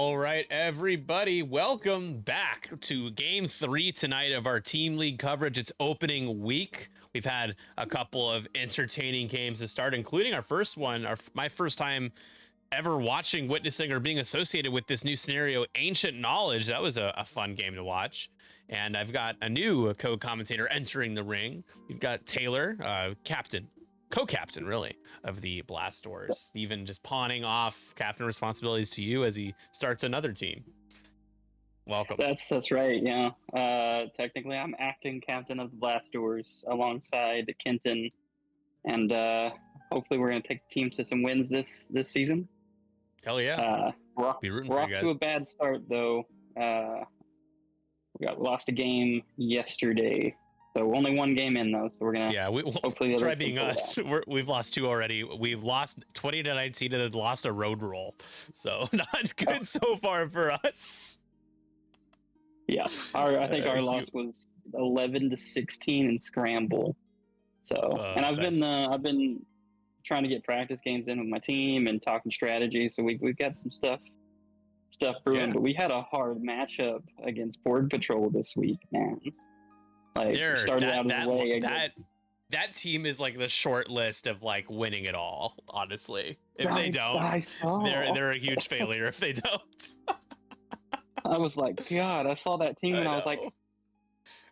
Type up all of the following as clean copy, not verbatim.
All right, everybody, welcome back to Game 3 tonight of our Team League coverage. It's opening week. We've had a couple of entertaining games to start, including our first one, my first time ever watching, witnessing, or being associated with this new scenario, Ancient Knowledge. That was a fun game to watch. And I've got a new co-commentator entering the ring. We've got Taylor, captain. Co-captain, really, of the Blast Doors. Steven just pawning off captain responsibilities to you as he starts another team. Welcome. That's right, yeah. Technically, I'm acting captain of the Blast Doors alongside Kenton, and hopefully we're going to take the team to some wins this season. Hell yeah. We're Be rooting we're for off you guys. to a bad start, though. We lost a game yesterday. So only one game in, though, so we're going to hopefully try being us. We've lost 2 already. We've lost 20-19 and lost a road roll. So not good so far for us. Yeah, I think our loss was 11-16 in Scramble. So, and I've been trying to get practice games in with my team and talking strategy. So we've got some stuff brewing. Yeah. But we had a hard matchup against Board Patrol this week, man. Like started out of the way. That team is like the short list of like winning it all. Honestly, if they don't, they're a huge failure. If they don't, I was like, God, I saw that team and I was like,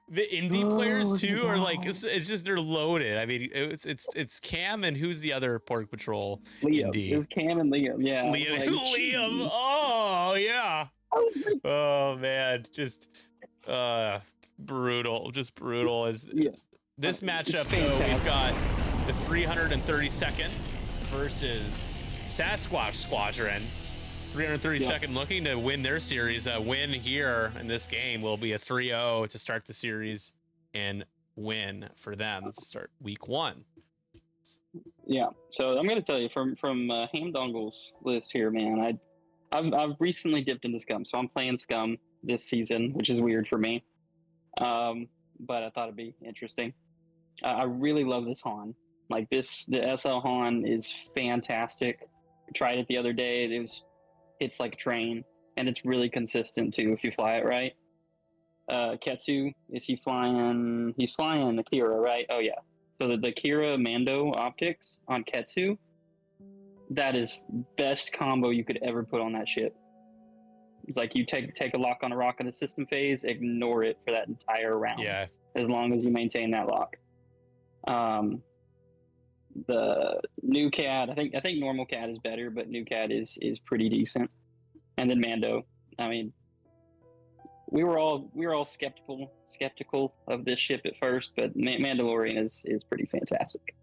the indie players too are like, it's just they're loaded. I mean, it's Cam and who's the other Pork Patrol Liam. indie? It was Cam and Liam. Yeah, Liam. Oh yeah. Oh man, just brutal. This matchup though, we've got the 332nd versus Sasquatch Squadron. 332nd looking to win their series. A win here in this game will be a 3-0 to start the series and win for them to start week 1. Yeah, so I'm going to tell you from Hamdongal's list here, man. I've recently dipped into Scum, so I'm playing Scum this season, which is weird for me. But I thought it'd be interesting. I really love this Han. Like the SL Han is fantastic. I tried it the other day. It's like a train, and it's really consistent too if you fly it right. Ketsu, he's flying the Kira, right? Oh yeah. So the Kira Mando optics on Ketsu, that is best combo you could ever put on that ship. It's like you take a lock on a rock in the system phase, ignore it for that entire round. Yeah. As long as you maintain that lock. The new CAD, I think normal CAD is better, but new CAD is pretty decent. And then Mando, I mean, we were all skeptical of this ship at first, but Mandalorian is pretty fantastic.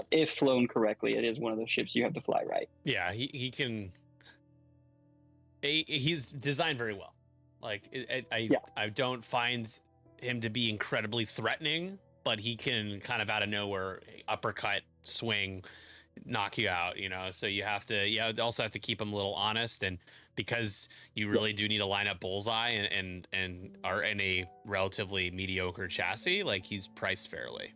If flown correctly, it is one of those ships you have to fly right. Yeah, he can. He's designed very well. Like I don't find him to be incredibly threatening, but he can kind of out of nowhere uppercut, swing, knock you out, so you also have to keep him a little honest, and because you really do need to line up bullseye and are in a relatively mediocre chassis, like he's priced fairly,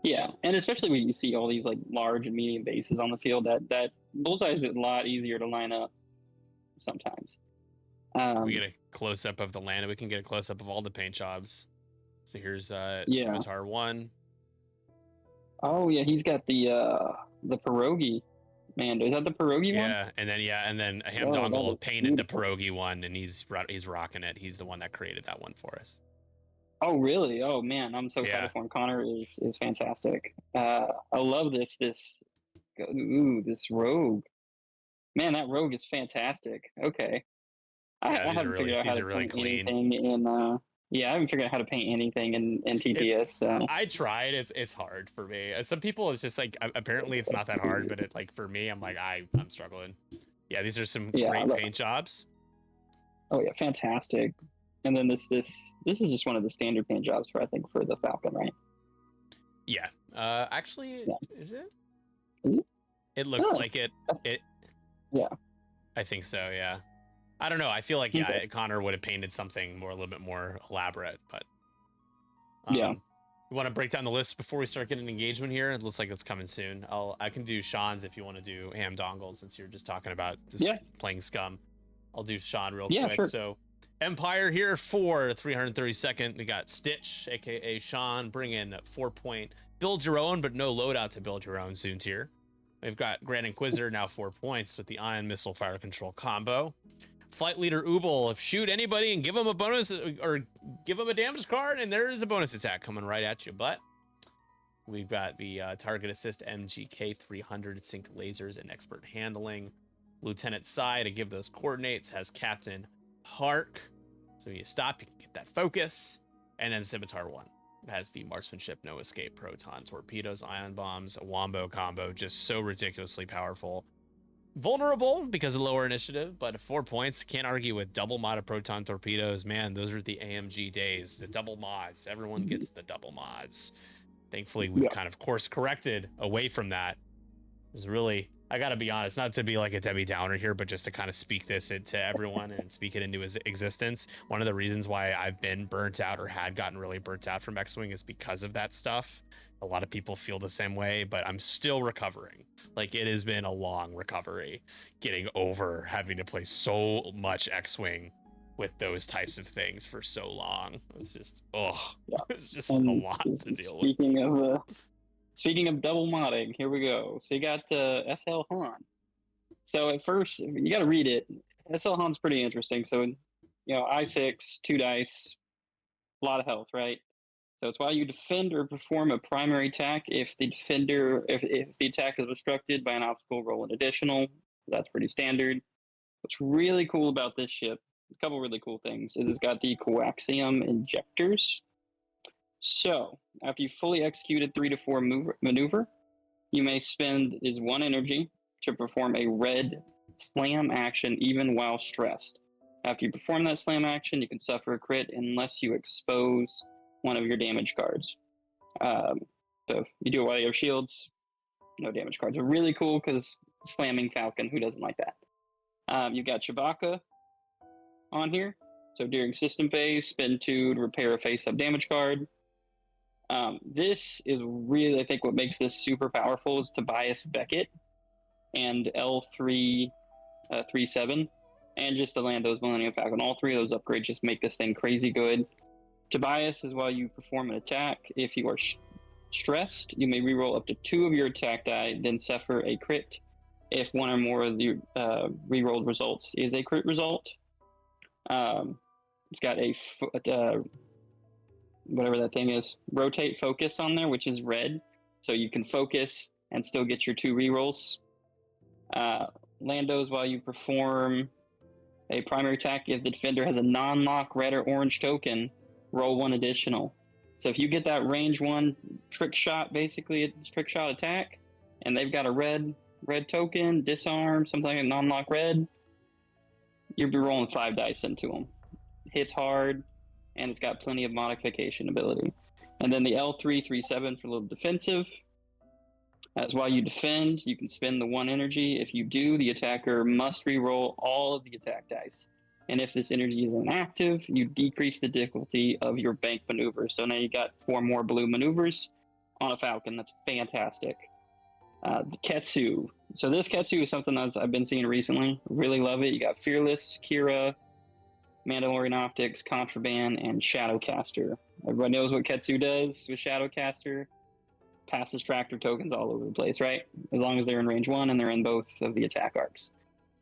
Yeah, and especially when you see all these like large and medium bases on the field, that bullseye is a lot easier to line up sometimes. We get a close-up of the land, we can get a close-up of all the paint jobs. So here's Scimitar 1. Oh yeah, he's got the pierogi Mando. Is that the pierogi one? Yeah, and then Hamdongal painted the pierogi one, and he's rocking it. He's the one that created that one for us. Oh really? Oh man, I'm so excited for him. Connor is fantastic. I love this rogue. Man, that rogue is fantastic. Okay. I haven't figured out how to paint anything in I haven't figured out how to paint anything in TTS. So I tried. It's hard for me. Some people, it's just like apparently it's not that hard, but for me, I'm like I'm struggling. Yeah, these are some great paint jobs. Oh yeah, fantastic. And then this is just one of the standard paint jobs for the Falcon, right? Yeah. Actually, is it? It looks like it. Yeah. I think so. Yeah. I don't know. I feel like Connor would have painted something a little bit more elaborate, but you want to break down the list before we start getting engagement here? It looks like it's coming soon. I can do Sean's if you want to do Hamdongal, since you're just talking about this playing Scum. I'll do Sean real Yeah, quick. sure. So Empire here for 332nd. We got Stitch, aka Sean, bring in 4-point build your own, but no loadout to build your own soon tier. We've got Grand Inquisitor now 4 points with the Ion Missile Fire Control combo. Flight Leader Ubel, shoot anybody and give them a bonus or give them a damage card, and there is a bonus attack coming right at you. But we've got the Target Assist MGK 300 sync lasers and expert handling. Lieutenant Sai to give those coordinates has Captain Hark. So you stop, you can get that focus. And then Scimitar 1 has the marksmanship, no escape, proton torpedoes, ion bombs, a wombo combo, just so ridiculously powerful. Vulnerable because of lower initiative, but 4 points. Can't argue with double mod of proton torpedoes. Man, those are the AMG days, the double mods. Everyone gets the double mods. Thankfully, we've kind of course corrected away from that. It was really, I gotta be honest, not to be like a Debbie Downer here, but just to kind of speak this into everyone and speak it into his existence. One of the reasons why I've been burnt out or had gotten really burnt out from X-Wing is because of that stuff. A lot of people feel the same way, but I'm still recovering. Like, it has been a long recovery getting over having to play so much X-Wing with those types of things for so long. It's just, it's just a lot to deal with. Speaking of double modding, here we go. So you got SL Han. So at first, you got to read it. SL Han's pretty interesting. So, I6, 2 dice, a lot of health, right? So it's while you defend or perform a primary attack. If the attack is obstructed by an obstacle, roll an additional. That's pretty standard. What's really cool about this ship, a couple really cool things, is it's got the coaxium injectors. So after you fully executed 3 to 4 maneuver, you may spend 1 energy to perform a red slam action even while stressed. After you perform that slam action, you can suffer a crit unless you expose one of your damage cards. So if you do it while you have shields, no damage cards. Are really cool because slamming Falcon, who doesn't like that? You've got Chewbacca on here. So during system phase, spend 2 to repair a face-up damage card. This is really, I think, what makes this super powerful is Tobias Beckett and L337 and just the Lando's Millennium Falcon. All 3 of those upgrades just make this thing crazy good. Tobias is while you perform an attack. If you are stressed, you may reroll up to 2 of your attack die, then suffer a crit if 1 or more of the rerolled results is a crit result. It's got a whatever that thing is, rotate focus on there, which is red, so you can focus and still get your 2 rerolls. Lando's while you perform a primary attack, if the defender has a non-lock red or orange token, roll 1 additional. So if you get that range 1 trick shot, basically a trick shot attack, and they've got a red token, disarm, something like non-lock red, you'll be rolling 5 dice into them. Hits hard, and it's got plenty of modification ability. And then the L337 for a little defensive. As while you defend, you can spend the 1 energy. If you do, the attacker must re-roll all of the attack dice. And if this energy is inactive, you decrease the difficulty of your bank maneuver. So now you got 4 more blue maneuvers on a Falcon. That's fantastic. The Ketsu. So this Ketsu is something I've been seeing recently. Really love it. You got Fearless, Kira, Mandalorian Optics, Contraband, and Shadowcaster. Everybody knows what Ketsu does with Shadowcaster. Passes tractor tokens all over the place, right? As long as they're in range 1 and they're in both of the attack arcs.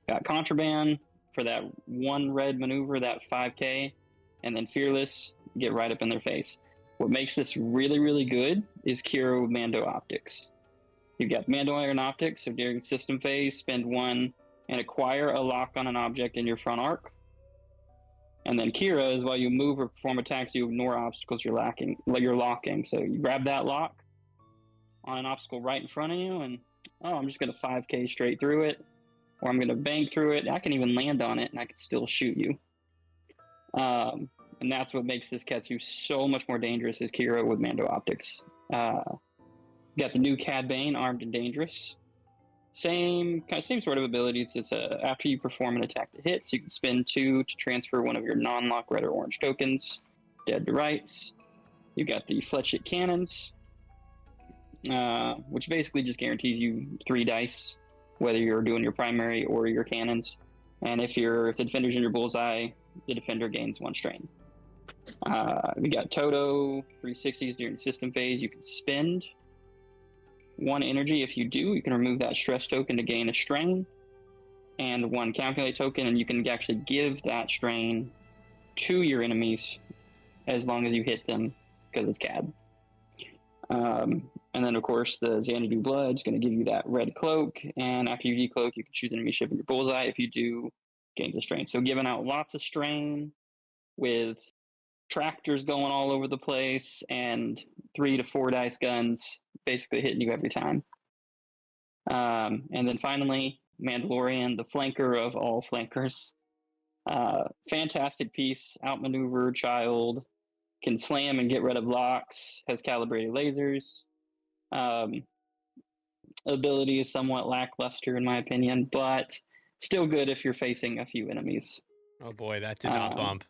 Got Contraband for that 1 red maneuver, that 5k, and then Fearless, get right up in their face. What makes this really, really good is Kira with Mando Optics. You've got Mandalorian Optics, so during system phase, spend 1 and acquire a lock on an object in your front arc. And then Kira is while you move or perform attacks, you ignore obstacles you're locking. So you grab that lock on an obstacle right in front of you, and I'm just going to 5k straight through it, or I'm going to bank through it. I can even land on it, and I can still shoot you. And that's what makes this Ketsu so much more dangerous is Kira with Mando Optics. Got the new Cad Bane, Armed and Dangerous. Same sort of abilities. It's after you perform an attack that hits, you can spend 2 to transfer 1 of your non-lock red or orange tokens. Dead to rights. You got the Fletchet Cannons, which basically just guarantees you 3 dice, whether you're doing your primary or your cannons. And if the defender's in your bullseye, the defender gains 1 strain. We got Toto 360s during system phase. You can spend 1 energy. If you do, you can remove that stress token to gain a strain, and 1 calculate token, and you can actually give that strain to your enemies as long as you hit them because it's CAD. And then, of course, the Xanadu Blood is going to give you that red cloak, and after you decloak, you can choose enemy ship in your bullseye. If you do, gains a strain. So giving out lots of strain with tractors going all over the place and 3 to 4 dice guns basically hitting you every time. And then finally, Mandalorian, the flanker of all flankers. Fantastic piece, outmaneuver child, can slam and get rid of locks, has calibrated lasers. Ability is somewhat lackluster in my opinion, but still good if you're facing a few enemies. Oh boy, that did not bump.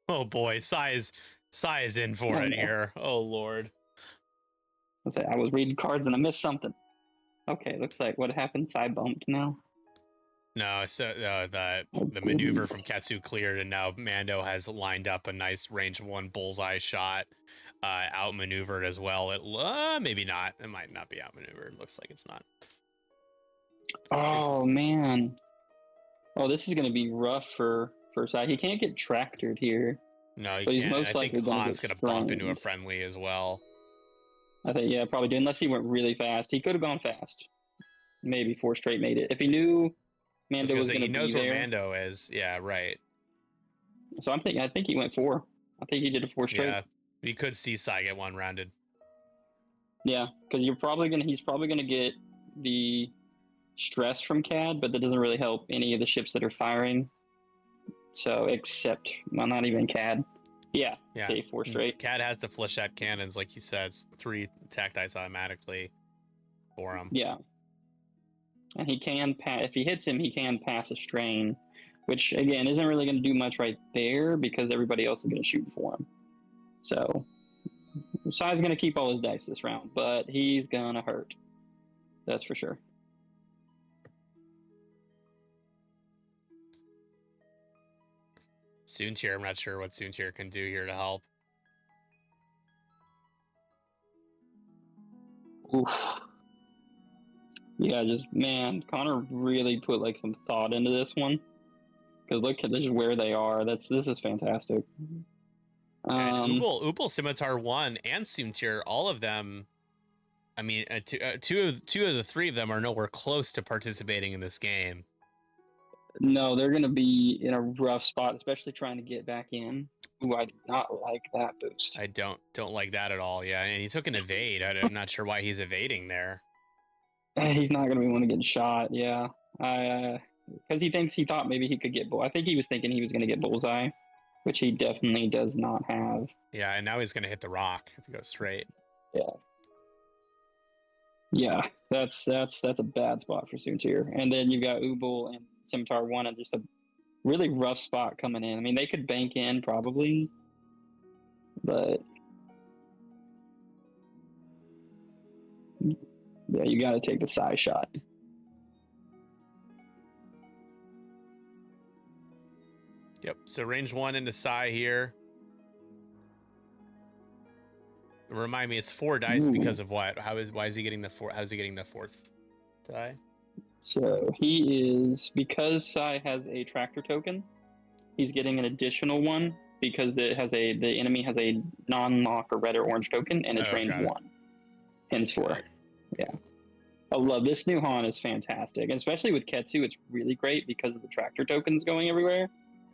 Oh boy, Sai is in for it here. Oh lord. I was reading cards and I missed something. Okay, looks like what happened. Sai bumped now. No, so the maneuver from Ketsu cleared, and now Mando has lined up a nice range 1 bullseye shot, outmaneuvered as well. It maybe not. It might not be outmaneuvered. Looks like it's not. Oh man. Oh, this is gonna be rough for Sai. He can't get tractored here. No, he can't. I think Han's gonna bump into a friendly as well. I think probably did, unless he went really fast. He could have gone fast. Maybe 4 straight made it. If he knew Mando was going to be there. He knows where Mando is. Yeah, right. So I think he went 4. I think he did a 4 straight. Yeah, he could see Sai get 1 rounded. Yeah, because he's probably gonna get the stress from CAD, but that doesn't really help any of the ships that are firing. So not even CAD. Yeah. Say 4 straight. CAD has the flechette cannons, like you said. It's 3 attack dice automatically for him. Yeah. And he can pass. If he hits him, he can pass a strain, which again isn't really going to do much right there because everybody else is going to shoot for him. So Sai's going to keep all his dice this round, but he's going to hurt. That's for sure. Soontir, I'm not sure what Soontir can do here to help. Oof. Yeah, Connor really put like some thought into this one. Because look at this is where they are. This is fantastic. Upal Scimitar 1 and Soontir, all of them. I mean, two of the 3 of them are nowhere close to participating in this game. No, they're going to be in a rough spot, especially trying to get back in. Ooh, I do not like that boost. I don't like that at all. Yeah, and he took an evade. I'm not sure why he's evading there. He's not going to be one to get shot. Yeah, because he thought maybe he could get bull. I think he was thinking he was going to get bullseye, which he definitely does not have. Yeah, and now he's going to hit the rock if he goes straight. Yeah, that's a bad spot for Soontir. And then you've got Ubal and Scimitar 1 and just a really rough spot coming in. I mean, they could bank in probably, but yeah, you got to take the side shot. Yep. So range 1 into Sai here. Remind me, it's 4 dice because of what? Why is he getting the 4? How's he getting the 4th die? So he is, because Sai has a tractor token, he's getting an additional 1 because the enemy has a non-lock or red or orange token and it's range 1. Hence 4. Yeah. I love this new Han is fantastic. And especially with Ketsu, it's really great because of the tractor tokens going everywhere.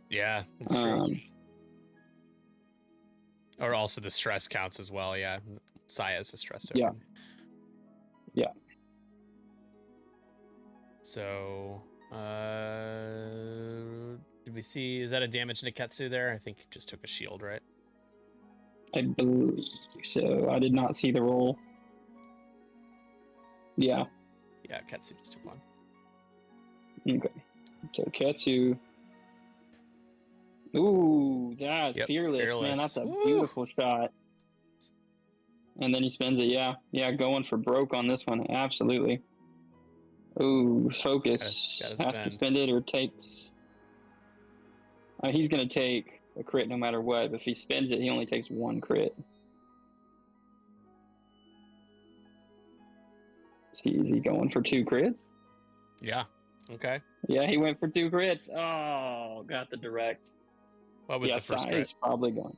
Yeah, that's true. Or also the stress counts as well, yeah. Sai has a stress token. Yeah. So, did we see, is that a damage into Ketsu there? I think it just took a shield, right? I believe so. I did not see the roll. Yeah. Yeah, Ketsu just took 1. Okay. So Ketsu. Ooh, that's fearless, man. That's a beautiful shot. And then he spends it, yeah, going for broke on this one, absolutely. Ooh, focus. Has to spend it or takes. He's going to take a crit no matter what. If he spends it, he only takes 1 crit. Is he going for 2 crits? Yeah. Okay. Yeah, he went for 2 crits. Oh, got the direct. What was the first crit? Probably going.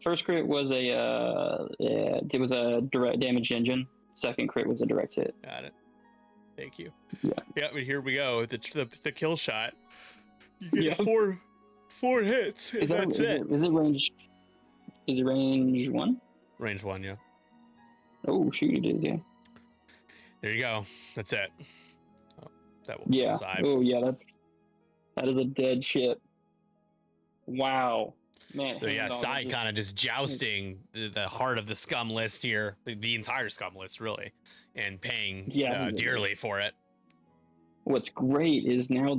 First crit was it was a direct damage engine. Second crit was a direct hit. Got it. Thank you. Yeah. Yeah, but here we go. The kill shot. You get Yeah. four hits. That's it. Is it range? Is it range 1? Range 1, yeah. Oh shoot, it is. Yeah. There you go. That's it. Oh, that will Yeah. side. Oh yeah, that is a dead ship. Wow. Man, so yeah, Sai kind of just jousting the heart of the scum list here, the entire scum list really, and paying dearly for it. What's great is now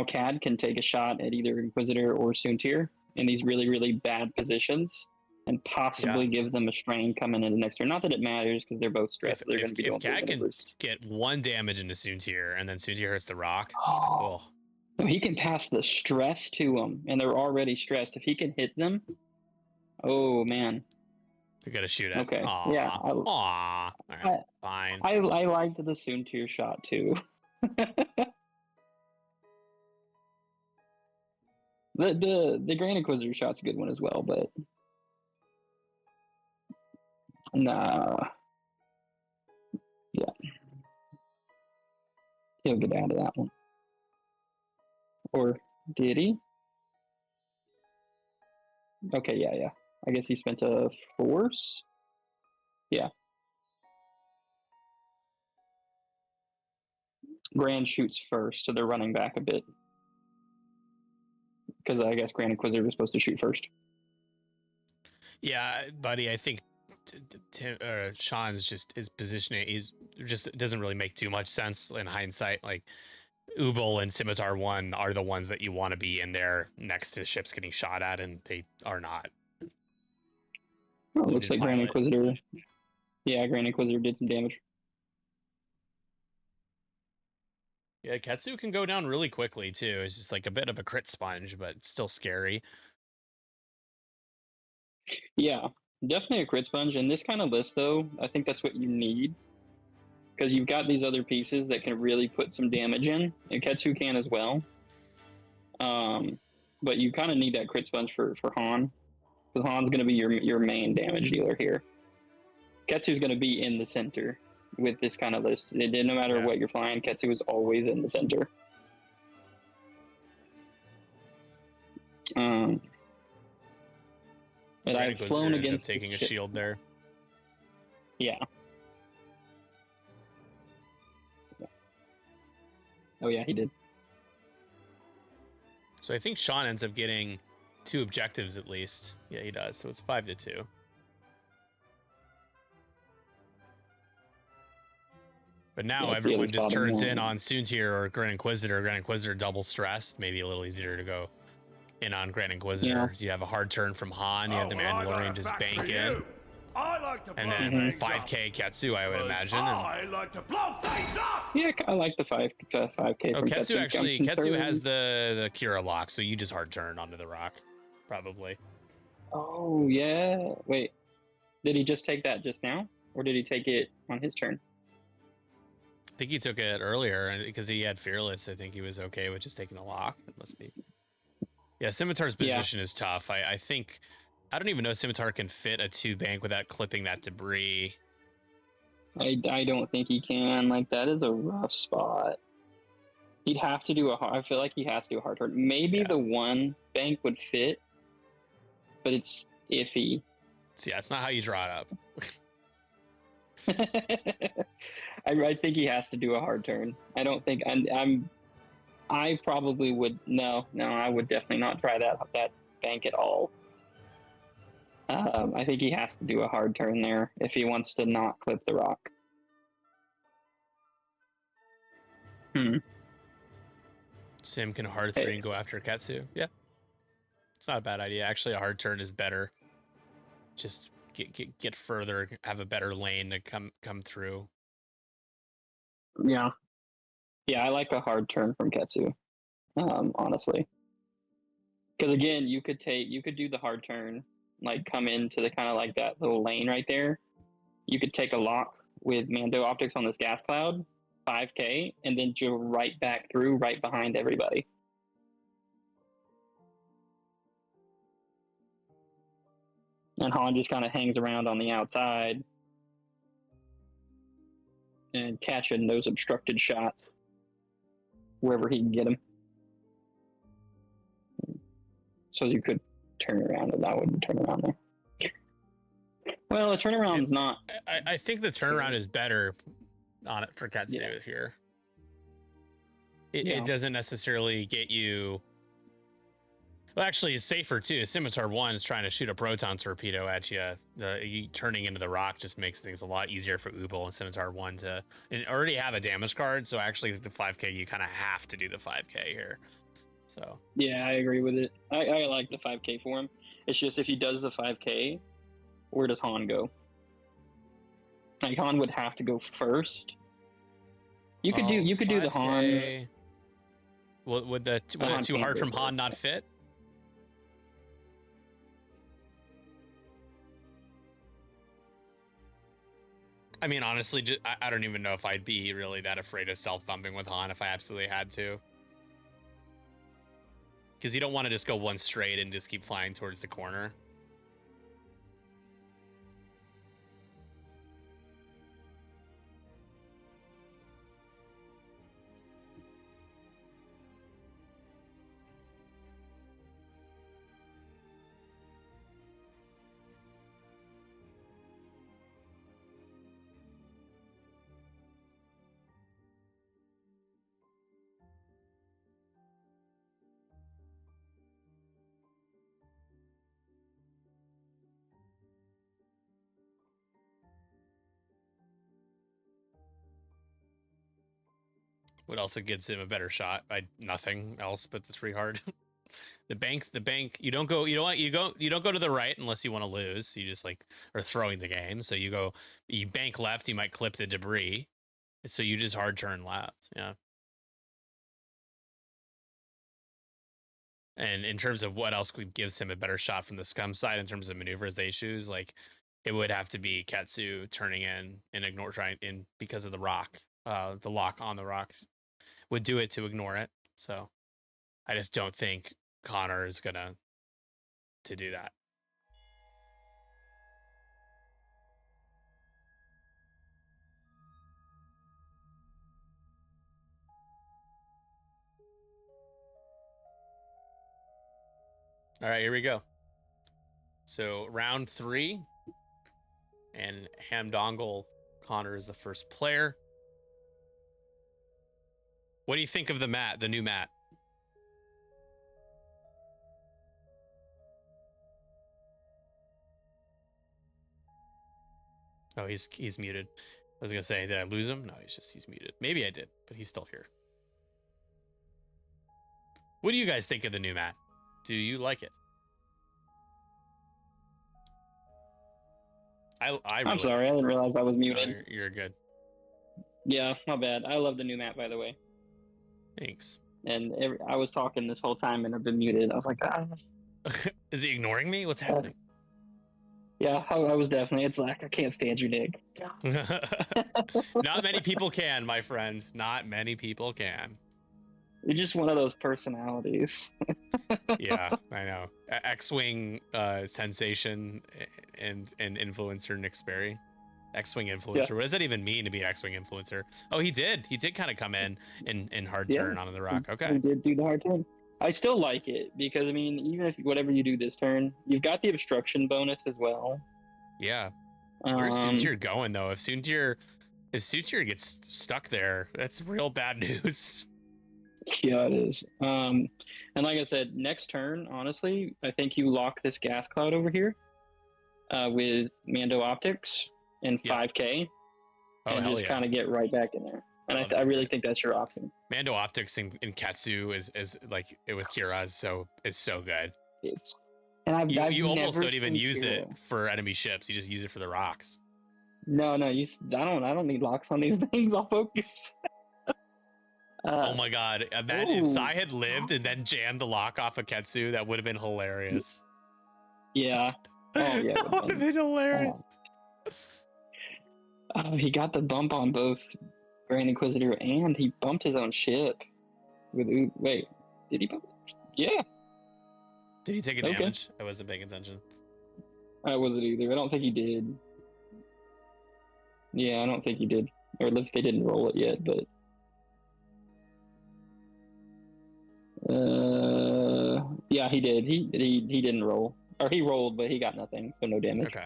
Cad can take a shot at either Inquisitor or Soontir in these really, really bad positions and possibly give them a strain coming into next turn. Not that it matters because they're both stressed. They're going to be doing Cad can get 1 damage into Soontir and then Soontir hurts the rock. Oh. No, he can pass the stress to them, and they're already stressed. If he can hit them, oh man, you got to shoot it. Okay, Aww. yeah. All right, fine. I liked the Soontir shot too. the Grand Inquisitor shot's a good one as well, but nah, yeah, he'll get out of that one. Or did he? Okay, yeah. I guess he spent a force. Yeah. Grand shoots first, so they're running back a bit. Because I guess Grand Inquisitor was supposed to shoot first. Yeah, buddy, I think Sean's just his positioning doesn't really make too much sense in hindsight. Like Ubel and Scimitar 1 are the ones that you want to be in there next to ships getting shot at, and they are not. Oh, it looks like Grand Inquisitor. Yeah, Grand Inquisitor did some damage. Yeah, Ketsu can go down really quickly too. It's just like a bit of a crit sponge, but still scary. Yeah, definitely a crit sponge. In this kind of list, though, I think that's what you need. Because you've got these other pieces that can really put some damage in, and Ketsu can as well. But you kind of need that crit sponge for Han, because Han's going to be your main damage dealer here. Ketsu's going to be in the center with this kind of list. No matter what you're flying, Ketsu is always in the center. And I've flown against taking a shield there. Yeah. Oh yeah, he did. So I think Sean ends up getting 2 objectives at least. Yeah, he does. So it's 5-2. But now everyone just turns in on Soontir or Grand Inquisitor. Grand Inquisitor double stressed, maybe a little easier to go in on Grand Inquisitor. You have a hard turn from Han. You have the Mandalorian just bank in. And then 5k Ketsu, I would imagine. I like to blow things up. Yeah, I like the 5k. Oh, Ketsu actually, Ketsu has the Kira lock, so you just hard turn onto the rock, probably. Oh yeah. Wait, did he just take that just now, or did he take it on his turn? I think he took it earlier because he had Fearless. I think he was okay with just taking a lock. It must be. Yeah, Scimitar's position is tough. I think. I don't even know if Scimitar can fit a 2 bank without clipping that debris. I don't think he can. Like, that is a rough spot. He'd have to do I feel like he has to do a hard turn. Maybe the 1 bank would fit, but it's iffy. So yeah, it's not how you draw it up. I think he has to do a hard turn. I don't think I probably would. No, I would definitely not try that bank at all. I think he has to do a hard turn there if he wants to not clip the rock. Sim can hard 3 and go after Ketsu. Yeah. It's not a bad idea. Actually, a hard turn is better. Just get further, have a better lane to come through. Yeah. Yeah, I like a hard turn from Ketsu. Honestly. Because again, you could do the hard turn, like come into the kind of like that little lane right there. You could take a lock with Mando optics on this gas cloud, 5K, and then go right back through, right behind everybody. And Han just kind of hangs around on the outside and catching those obstructed shots wherever he can get them. So you could turn around, and that wouldn't turn around there. Well, a turnaround's not. I think the turnaround is better on it for Katsu here. It doesn't necessarily get you. Well, actually, it's safer too. Scimitar 1 is trying to shoot a proton torpedo at you. You turning into the rock just makes things a lot easier for Ubel and Scimitar 1 to already have a damage card. So actually, the 5K, you kind of have to do the 5K here. So yeah, I agree with it. I like the 5K for him. It's just if he does the 5K, where does Han go? Like Han would have to go first. You could do the Han. Would the too hard from Han not fit? I mean, honestly, I don't even know if I'd be really that afraid of self-thumping with Han if I absolutely had to. Because you don't want to just go one straight and just keep flying towards the corner. What also gives him a better shot? By nothing else but the free hard. The bank. You don't go to the right unless you want to lose. You just like are throwing the game. So you bank left. You might clip the debris. So you just hard turn left. Yeah. And in terms of what else gives him a better shot from the scum side in terms of maneuvers they choose, like it would have to be Katsu turning in and trying in because of the rock. The lock on the rock would do it to ignore it. So I just don't think Connor is gonna to do that. All right, here we go. So round 3, and Hamdongal Connor is the first player. What do you think of the new mat? Oh, he's muted. I was gonna say, did I lose him? No, he's muted. Maybe I did, but he's still here. What do you guys think of the new mat? Do you like it? I'm sorry, I didn't realize I was muted. No, you're good. Yeah, my bad. I love the new map, by the way. Thanks. And I was talking this whole time and I've been muted. I was like, ah. Is he ignoring me? What's happening? Yeah, I was definitely. It's like, I can't stand you, Nick. Not many people can, my friend. Not many people can. You're just one of those personalities. Yeah, I know. X-Wing sensation and influencer Nick Sperry. X-Wing influencer. Yeah. What does that even mean to be an X-Wing influencer? Oh, he did kind of come in hard turn on the rock. Okay. He did do the hard turn. I still like it because, I mean, even if whatever you do this turn, you've got the obstruction bonus as well. Yeah. Where's Soontir going, though? If Soontir gets stuck there, that's real bad news. Yeah, it is. And like I said, next turn, honestly, I think you lock this gas cloud over here with Mando optics and 5K and just kind of get right back in there. And I really think that's your option. Mando optics in Katsu is like with Kira is so good. You almost don't even use it for enemy ships. You just use it for the rocks. No, I don't need locks on these things. I'll focus. Oh my god, man, if ooh. Sai had lived and then jammed the lock off of Ketsu, that would have been hilarious. Yeah. Oh, yeah, it That would have been hilarious. He got the bump on both Grand Inquisitor and he bumped his own ship. Wait, did he bump? Yeah, Did he take a Okay. damage? I wasn't paying attention. I wasn't either. I don't think he did. Yeah, I don't think he did. Or if they didn't roll it yet, but. Yeah, he did. He didn't roll. Or he rolled, but he got nothing, so no damage. Okay.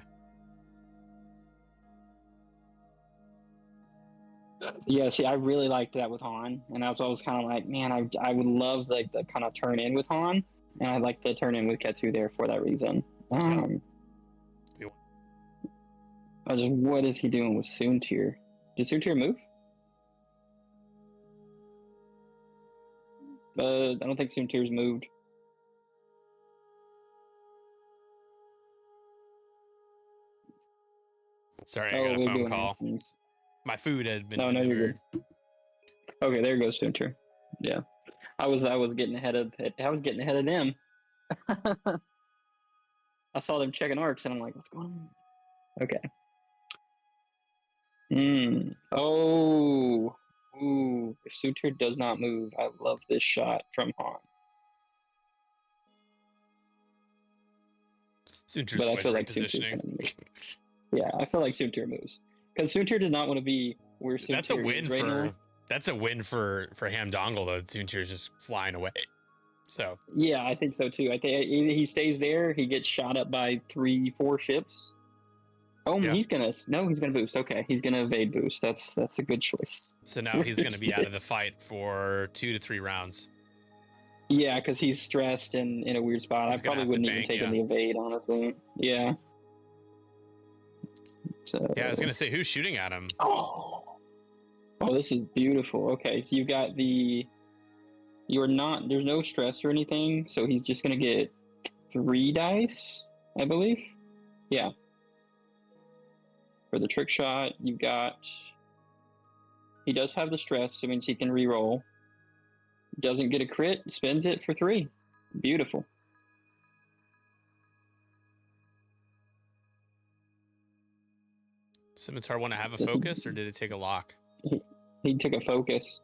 Yeah, see, I really liked that with Han, and that's why I was kind of like, man, I would love like the kind of turn in with Han, and I'd like to turn in with Ketsu there for that reason. Yeah. What is he doing with Soontir? Did Soontir move? I don't think Soontir's moved. Sorry, I got a we're phone doing call. things. My food had been No, you're delivered. good. Okay, there goes Soontir. Yeah, I was getting ahead of it. I was getting ahead of them. I saw them checking arcs, and I'm like, what's going on? Okay. Oh. Ooh. If Soontir does not move, I love this shot from Han. Soontir's But I always feel like Soontir's repositioning. gonna move. Yeah, I feel like Soontir moves. Because Soontir does not want to be where Soontir That's a win is right for now. that's a win for Hamdongal though. Soontir's just flying away. So Yeah, I think so too. I think either he stays there, he gets shot up by 3-4 ships. Oh, Yeah. he's gonna boost. Okay, he's gonna evade boost. That's a good choice. now he's gonna be out of the fight for 2 to 3 rounds. Yeah, because he's stressed and in a weird spot. He's I gonna probably have to wouldn't even bank, take yeah. the evade, honestly. Yeah. So, Yeah, I was gonna say who's shooting at him. Oh, this is beautiful. Okay, so you've got there's no stress or anything, so he's just gonna get 3 dice, I believe. Yeah. For the trick shot, he does have the stress, so it means he can re-roll. Doesn't get a crit, spends it for 3. Beautiful. Scimitar want to have a focus, or did it take a lock? He took a focus.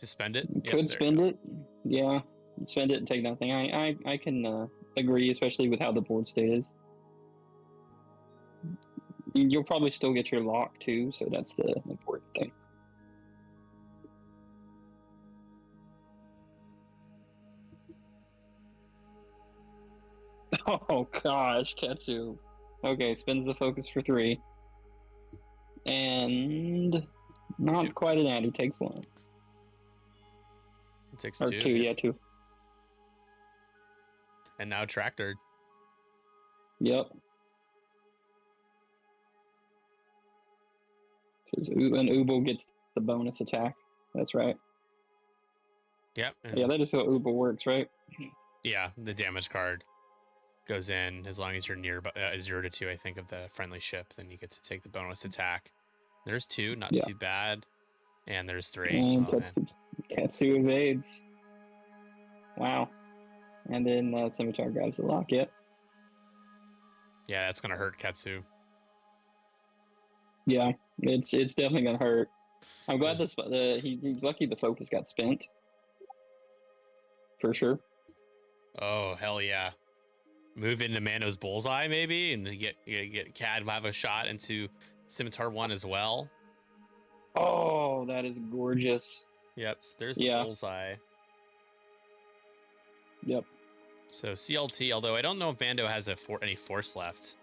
Just spend it? Could spend it. Yeah. Spend it and take nothing. I can agree, especially with how the board state is. You'll probably still get your lock too, so that's the important thing. Oh gosh, Ketsu. Okay, spins the focus for 3. And not quite an ad, he takes 1. It takes Or 2. 2, yeah, 2. And now tractored. Yep. Says and Ubel gets the bonus attack. That's right. Yep. Yeah, that is how Ubel works, right? Yeah, the damage card goes in as long as you're near 0 to 2, I think, of the friendly ship. Then you get to take the bonus attack. There's 2, not too bad. And there's 3. And Oh, Ketsu evades. Wow. And then Scimitar grabs the lock. Yep. yeah, that's gonna hurt Ketsu. Yeah, it's definitely gonna hurt. I'm glad he's lucky the focus got spent. For sure. Oh hell yeah! Move into Mando's bullseye maybe, and get Cad have a shot into Scimitar 1 as well. Oh, that is gorgeous. Yep. So there's the bullseye. Yep. So CLT, although I don't know if Mando has any force left,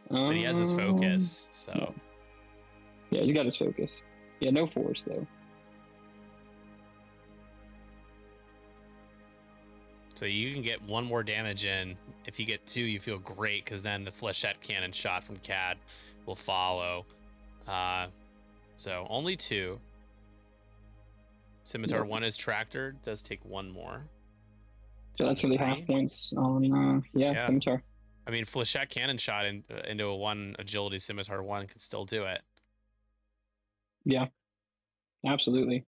but he has his focus. So yeah, he got his focus. Yeah, no force though. So you can get 1 more damage in. If you get 2, you feel great, because then the flechette cannon shot from Cad will follow. So only 2. Scimitar 1 is tractored, does take 1 more. So that's really 3. half points on Scimitar. I mean, flechette cannon shot into a 1 agility Scimitar 1 can still do it. Yeah. Absolutely.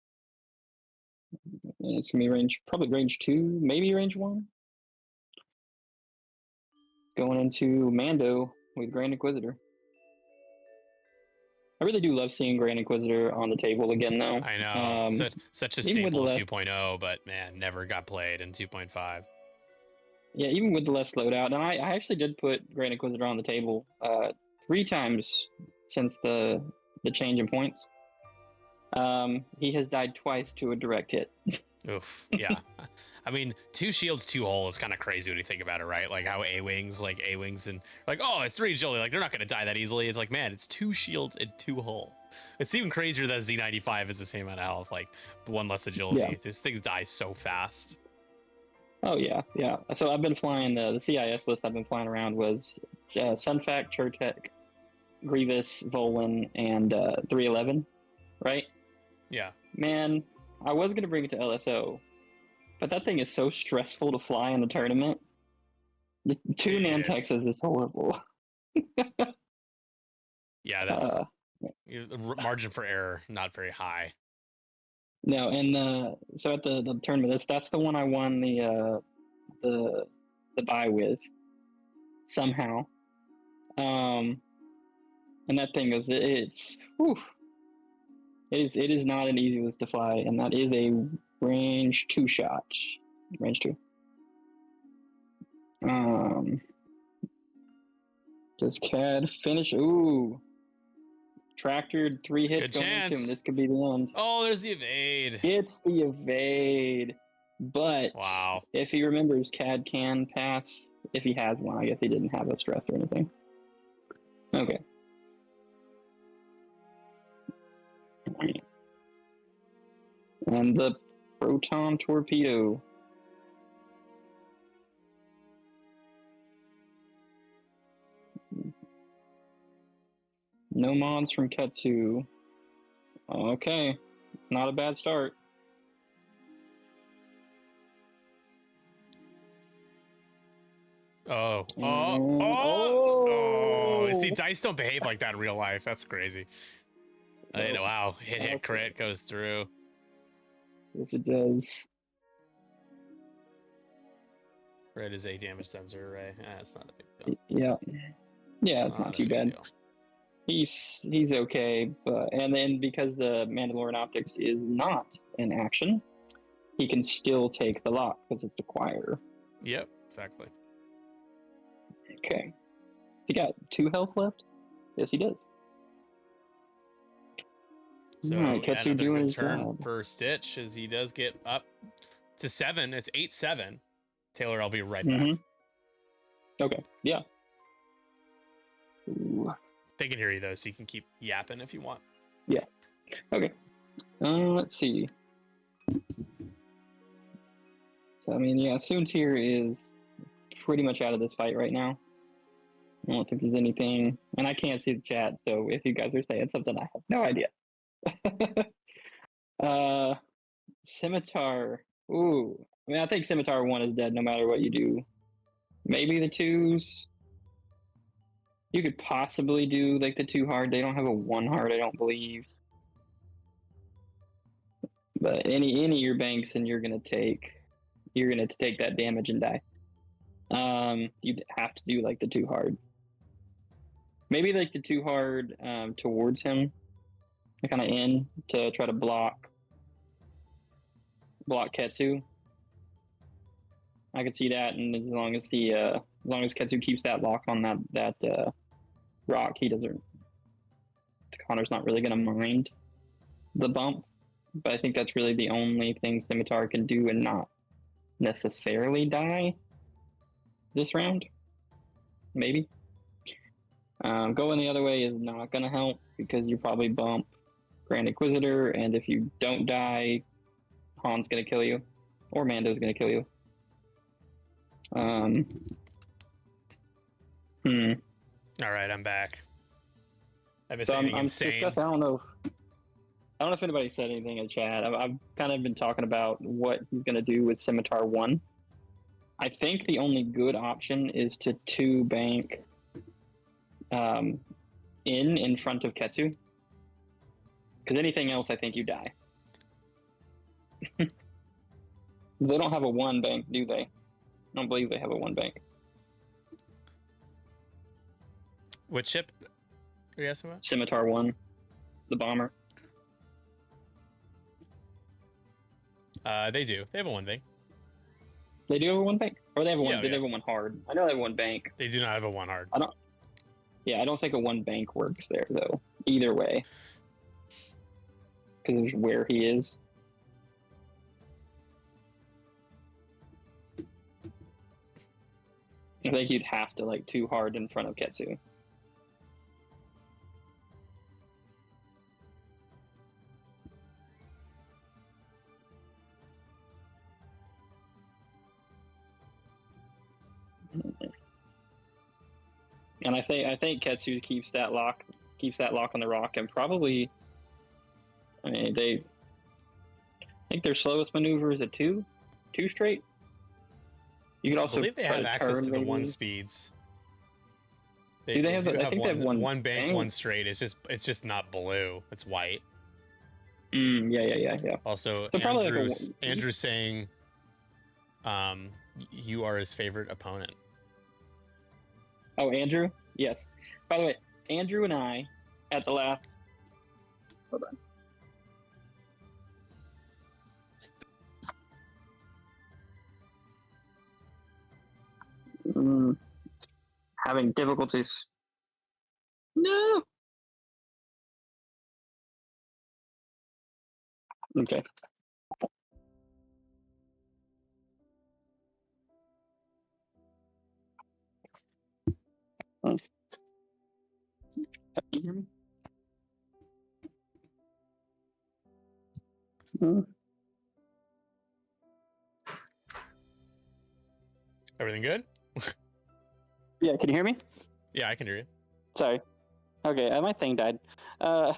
And it's gonna be probably range 2, maybe range 1. Going into Mando with Grand Inquisitor. I really do love seeing Grand Inquisitor on the table again, though. I know, such a even with staple the in 2.0, but man, never got played in 2.5. Yeah, even with the less loadout, and I actually did put Grand Inquisitor on the table 3 times since the change in points. He has died twice to a direct hit. Oof, yeah. I mean, 2 shields, 2 hull is kind of crazy when you think about it, right? Like how A-Wings, and like, oh, it's 3 agility. Like, they're not going to die that easily. It's like, man, it's 2 shields and 2 hull. It's even crazier that Z95 is the same amount of health, like 1 less agility. Yeah. These things die so fast. Oh, yeah, yeah. So I've been flying, the CIS list I've been flying around was Sunfac, Chertek, Grievous, Volin, and 311, right? Yeah. Man, I was going to bring it to LSO, but that thing is so stressful to fly in the tournament. The 2 Nantexes is horrible. Yeah, that's the margin for error not very high. No, and so at the tournament, that's the one I won the buy with somehow. And that thing whew, it is not an easy list to fly, and that is a range 2 shot. Range 2. Does CAD finish? Ooh. Tractored 3 hits going into him. This could be the end. Oh, there's the evade. It's the evade. But wow, if he remembers, CAD can pass if he has one. I guess he didn't have a stress or anything. Okay. And the proton torpedo. No mods from Ketsu. Okay. Not a bad start. Oh. See, dice don't behave like that in real life. That's crazy. Nope. Wow. Hit crit goes through. Yes, it does. Crit is a damage sensor array. It's not a big deal. Yeah. Yeah, it's not too bad. Deal. He's okay, and then because the Mandalorian optics is not in action, he can still take the lock because it's acquire. Yep, exactly. Okay. He got 2 health left? Yes, he does. So Ketsu doing his turn for Stitch as he does get up to 7. It's 8-7. Taylor, I'll be right back. Okay. Yeah. Ooh. They can hear you though, so you can keep yapping if you want. Yeah. Okay. Let's see. So I mean, yeah, Soontir is pretty much out of this fight right now. I don't think there's anything, and I can't see the chat, so if you guys are saying something, I have no idea. Scimitar. Ooh. I mean, I think Scimitar 1 is dead no matter what you do. Maybe the 2s. You could possibly do like the 2 hard. They don't have a 1 hard, I don't believe. But any of your banks, and you're gonna take that damage and die. You'd have to do like the 2 hard. Maybe like the 2 hard towards him, kind of in to try to block Ketsu. I could see that, and as long as Ketsu keeps that lock on that rock, Connor's not really gonna mind the bump. But I think that's really the only thing Scimitar can do and not necessarily die this round. Maybe. Going the other way is not going to help because you probably bump Grand Inquisitor, and if you don't die, Han's going to kill you, or Mando's going to kill you. All right, I'm back. I've been I'm insane. I don't know if anybody said anything in chat. I've kind of been talking about what he's going to do with Scimitar 1. I think the only good option is to 2 bank in front of Ketsu. Because anything else, I think you die. They don't have a 1 bank, do they? I don't believe they have a 1 bank. What ship are you asking about? Scimitar 1, the bomber. They do. They have a 1 bank. They do have a 1 bank? Or they have a 1, Yeah, they yeah. have a 1 hard. I know they have 1 bank. They do not have a 1 hard. I don't think a 1 bank works there, though. Either way. Because of where he is. I think you'd have to, like, 2 hard in front of Ketsu. And I think Ketsu keeps that lock on the rock, and probably, I mean, I think their slowest maneuver is a 2 straight. You could also I believe they try have access to the maybe. 1 speeds. Do they have? I think they have one one bank, bank. 1 straight. It's just not blue. It's white. Yeah. Also, So probably like Andrew's saying, you are his favorite opponent. Oh, Andrew? Yes. By the way, Andrew and I, at the last... Hold on. Having difficulties. No! Okay. Can you hear me? Everything good? Yeah, can you hear me? Yeah, I can hear you. Sorry. Okay, my thing died. I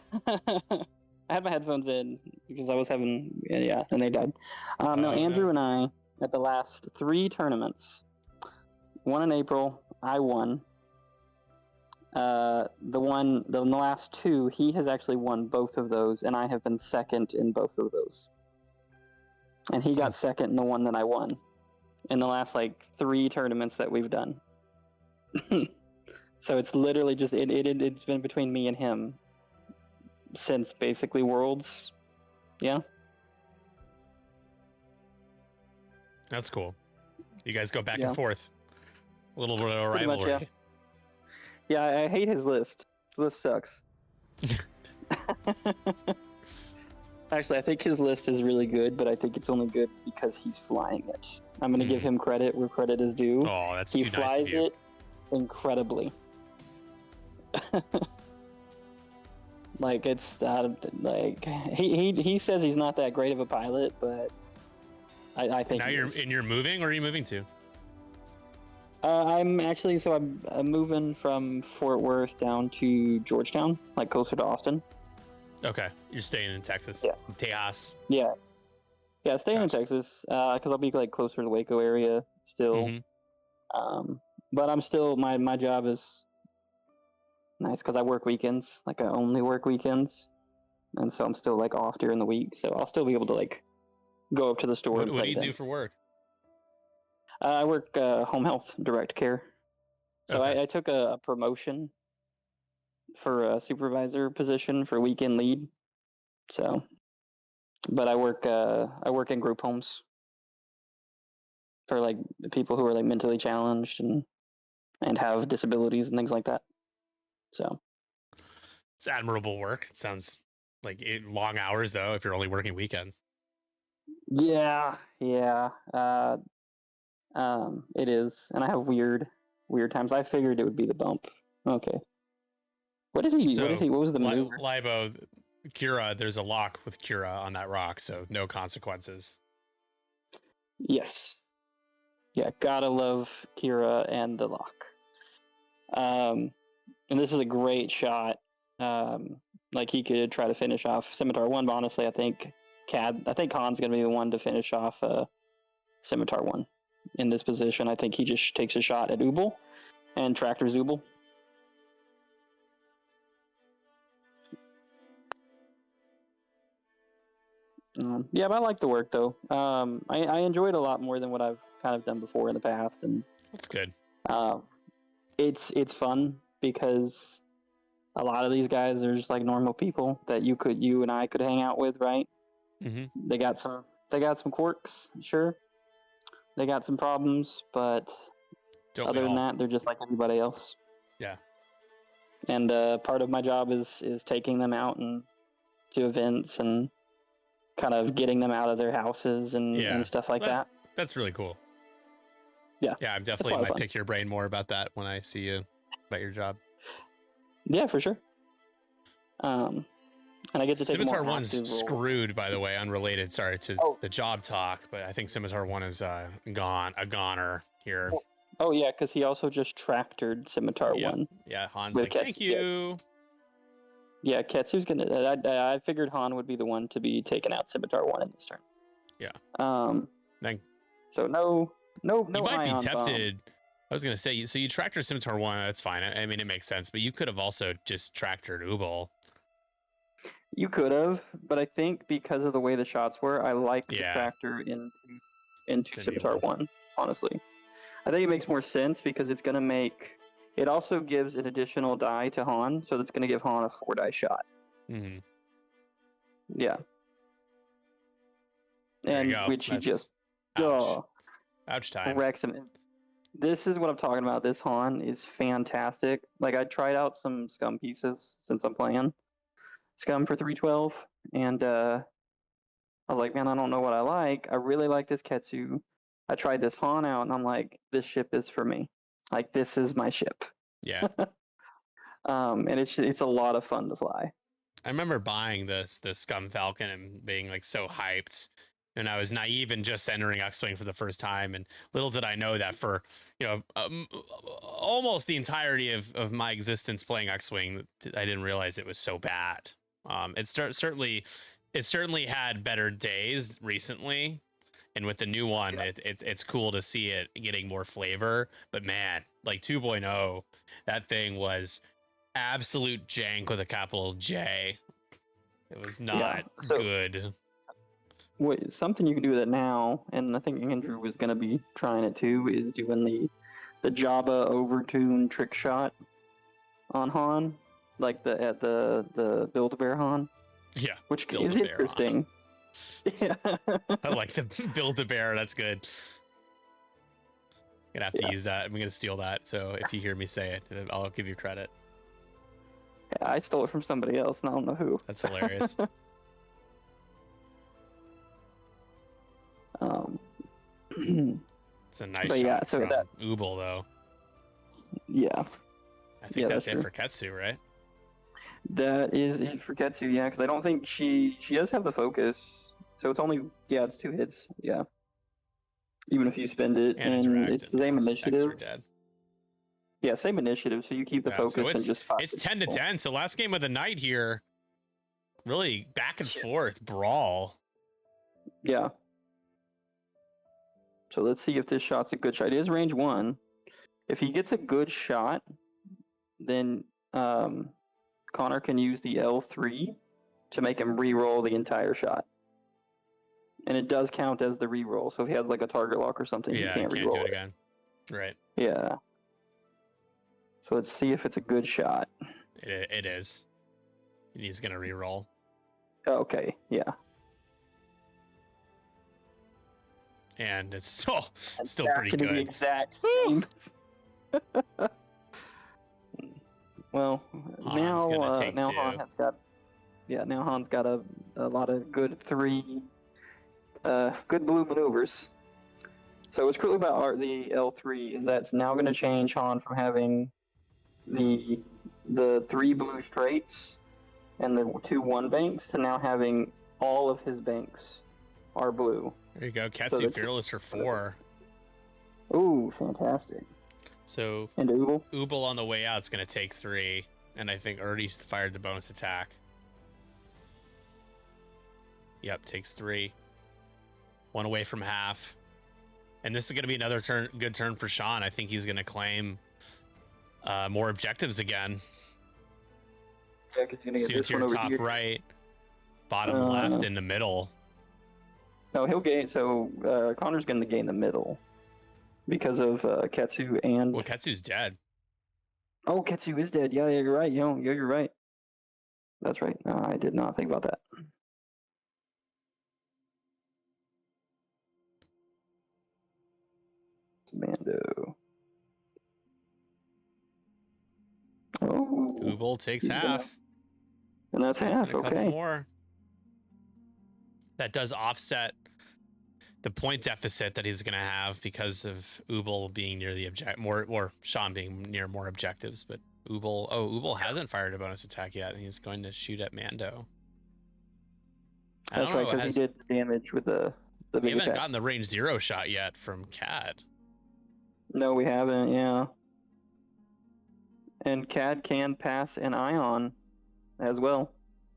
had my headphones in because I was having... Yeah, and they died. No, Andrew and I, at the last 3 tournaments, one in April, I won. The last 2, he has actually won both of those, and I have been second in both of those. And he got second in the one that I won in the last, 3 tournaments that we've done. So it's literally just, it's been between me and him since basically Worlds. Yeah. That's cool. You guys go back Yeah. and forth. A little bit of Pretty much, rivalry. Yeah, I hate his list. His list sucks. Actually, I think his list is really good, but I think it's only good because he's flying it. I'm going to give him credit where credit is due. Oh, that's He too nice flies of you. it incredibly. It's he says he's not that great of a pilot, but I think Now he you're is. moving. Where are you moving to? I'm actually I'm moving from Fort Worth down to Georgetown, closer to Austin. Okay, you're staying in Texas. Yeah. Tejas. Yeah, staying Gotcha. in Texas because I'll be closer to the Waco area still. Mhm. But I'm still my job is nice because I work weekends. I only work weekends, and so I'm still off during the week. So I'll still be able to go up to the store. What and do play you do then. for work? I work home health direct care. So Okay. I took a promotion for a supervisor position for weekend lead. So, but I work in group homes for people who are mentally challenged and have disabilities and things like that. So It's admirable work. It sounds like long hours though. If you're only working weekends. yeah. It is, and I have weird times. I figured it would be the bump. Okay. What was the maneuver? Libo, Kira. There's a lock with Kira on that rock, so no consequences. Yes. Yeah, gotta love Kira and the lock. And this is a great shot. He could try to finish off Scimitar 1, but honestly, I think Khan's gonna be the one to finish off Scimitar 1 in this position. I think he just takes a shot at Ubel and tractors Ubel. Yeah, but I like the work though. I enjoy it a lot more than what I've kind of done before in the past, and That's good. it's fun because a lot of these guys are just like normal people that you and I could hang out with, right? Mm-hmm. They got some quirks, sure. They got some problems, but Don't other we than all? that, they're just like everybody else. Yeah. And part of my job is taking them out and to events and kind of getting them out of their houses and stuff like that. That's really cool. Yeah. Yeah, I It's a definitely lot of might fun. pick your brain more about that when I see you about your job. Yeah, for sure. And I get to take a Scimitar more 1's active role. screwed, by the way, unrelated, sorry, to Oh. the job talk, but I think Scimitar 1 is a goner here. Oh yeah, because he also just tractored Scimitar Yeah. 1. Yeah, Han's With like, thank Ketsu, yeah. you. Yeah, Ketsu's gonna. I figured Han would be the one to be taking out Scimitar 1 in this turn. Yeah. Then. So no. You might be ion tempted. bombs. I was gonna say, so you tractor Scimitar 1, that's fine. I mean, it makes sense, but you could have also just tractored Ubal. You could have, but I think because of the way the shots were, I like the Yeah. tractor into Send Scimitar Ubal. 1. Honestly, I think it makes more sense because it's gonna make. It also gives an additional die to Han, so that's gonna give Han a 4-die shot. Mm-hmm. Yeah. There And you go. which he That's just ouch time. wrecks him. This is what I'm talking about. This Han is fantastic. Like I tried out some Scum pieces since I'm playing Scum for 312, and I was like, man, I don't know what I like. I really like this Ketsu. I tried this Han out, and I'm like, this ship is for me. Like this is my ship. Yeah. And it's a lot of fun to fly. I remember buying the Scum Falcon and being like so hyped. And I was naive and just entering X-Wing for the first time. And little did I know that for, almost the entirety of my existence playing X-Wing, I didn't realize it was so bad. It certainly had better days recently. And with the new one, it's cool to see it getting more flavor. But man, like 2.0, that thing was absolute jank with a capital J. It was not good. Something you can do with it now, and I think Andrew was going to be trying it too, is doing the Jabba overtune trick shot on Han, like at the Build-A-Bear Han. Yeah, which is interesting. Yeah, I like the Build-A-Bear. That's good. I'm gonna have to use that. I'm gonna steal that. So if you hear me say it, I'll give you credit. I stole it from somebody else, and I don't know who. That's hilarious. It's a nice shot from Ubal, though. Yeah. I think that's it for Ketsu, right? That is it for Ketsu, yeah, because I don't think she does have the focus. So it's only, it's 2 hits, yeah. Even if you spend it, and it's the same initiative. Yeah, same initiative, so you keep the focus so and just fight. It's 10-10, so last game of the night here, really back and forth brawl. Yeah. So let's see if this shot's a good shot. It is range 1. If he gets a good shot, then Connor can use the L3 to make him re-roll the entire shot. And it does count as the re-roll, so if he has like a target lock or something, he can't re-roll do it again. Right. Yeah. So let's see if it's a good shot. It is. He's going to re-roll. Okay, yeah. And it's still pretty good. The exact same. Well, now Han has got, now Han's got a lot of good good blue maneuvers. So what's cool about the L3 is that it's now going to change Han from having the 3 blue straights and the 2 1 banks to now having all of his banks are blue. There you go, Ketsu Fearless for 4. Ooh, fantastic. So and Ubal on the way out is going to take 3, and I think Ernie's fired the bonus attack. Yep, takes 3. 1 away from half. And this is going to be another good turn for Sean. I think he's going to claim more objectives again. Yeah, because you're going to get this one over top here. right, bottom left, in the middle. So he'll gain. So Connor's going to gain the middle because of Ketsu and. Well, Ketsu's dead. Oh, Ketsu is dead. Yeah, you're right. You're right. That's right. I did not think about that. Mando. Oh. Ubel takes he's gonna- half. And that's half. And a couple Okay. more. That does offset the point deficit that he's going to have because of Ubel being near the or Sean being near more objectives. But Ubel hasn't fired a bonus attack yet, and he's going to shoot at Mando. That's right, because he did the damage with the We big haven't attack. gotten the range 0 shot yet from Cad. No, we haven't. Yeah. And Cad can pass an ion as well.